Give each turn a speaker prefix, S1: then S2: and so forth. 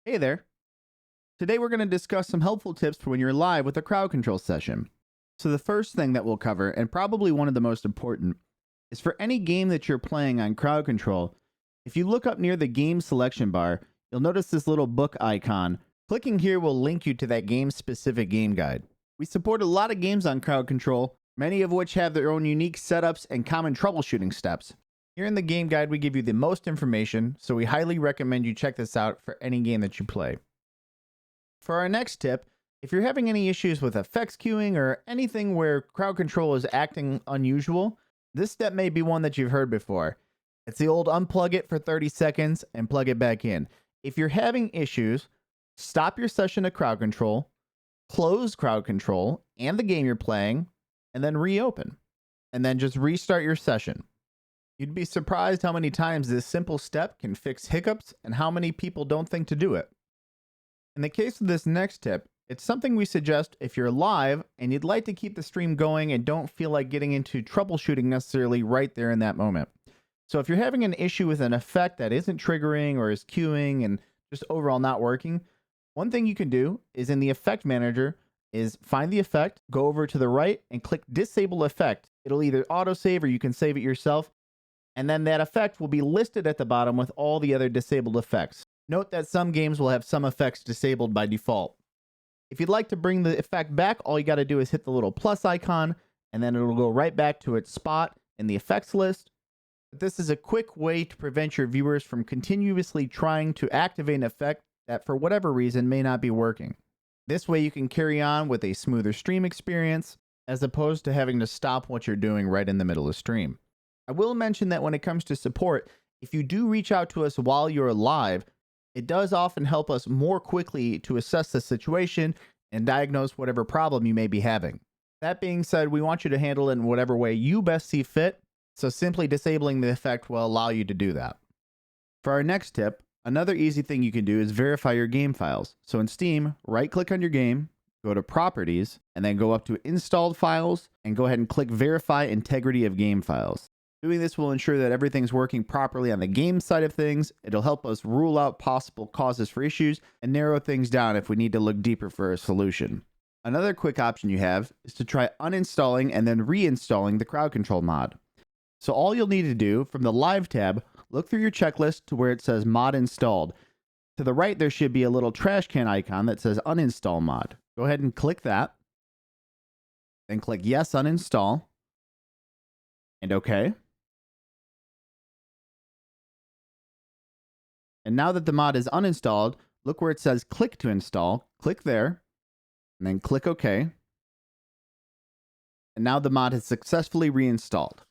S1: Hey there. Today we're going to discuss some helpful tips for when you're live with a crowd control session. So the first thing that we'll cover, and probably one of the most important, is for any game that you're playing on crowd control, if you look up near the game selection bar, you'll notice this little book icon. Clicking here will link you to that game-specific game guide. We support a lot of games on crowd control, many of which have their own unique setups and common troubleshooting steps. Here in the game guide, we give you the most information, so we highly recommend you check this out for any game that you play. For our next tip, if you're having any issues with effects queuing or anything where crowd control is acting unusual, this step may be one that you've heard before. It's the old unplug it for 30 seconds and plug it back in. If you're having issues, stop your session at crowd control, close crowd control and the game you're playing, and then reopen. And then just restart your session. You'd be surprised how many times this simple step can fix hiccups and how many people don't think to do it. In the case of this next tip, it's something we suggest if you're live and you'd like to keep the stream going and don't feel like getting into troubleshooting necessarily right there in that moment. So if you're having an issue with an effect that isn't triggering or is queuing and just overall not working, one thing you can do is in the effect manager is find the effect, go over to the right and click disable effect. It'll either autosave or you can save it yourself. And then that effect will be listed at the bottom with all the other disabled effects. Note that some games will have some effects disabled by default. If you'd like to bring the effect back, all you got to do is hit the little plus icon, and then it'll go right back to its spot in the effects list. This is a quick way to prevent your viewers from continuously trying to activate an effect that for whatever reason may not be working. This way you can carry on with a smoother stream experience, as opposed to having to stop what you're doing right in the middle of stream. I will mention that when it comes to support, if you do reach out to us while you're live, it does often help us more quickly to assess the situation and diagnose whatever problem you may be having. That being said, we want you to handle it in whatever way you best see fit, so simply disabling the effect will allow you to do that. For our next tip, another easy thing you can do is verify your game files. So in Steam, right-click on your game, go to Properties, and then go up to Installed Files, and go ahead and click Verify Integrity of Game Files. Doing this will ensure that everything's working properly on the game side of things. It'll help us rule out possible causes for issues and narrow things down if we need to look deeper for a solution. Another quick option you have is to try uninstalling and then reinstalling the crowd control mod. So all you'll need to do from the Live tab, look through your checklist to where it says mod installed. To the right, there should be a little trash can icon that says uninstall mod. Go ahead and click that. Then click yes, uninstall. And OK. And now that the mod is uninstalled, look where it says click to install, click there, and then click OK. And now the mod has successfully reinstalled.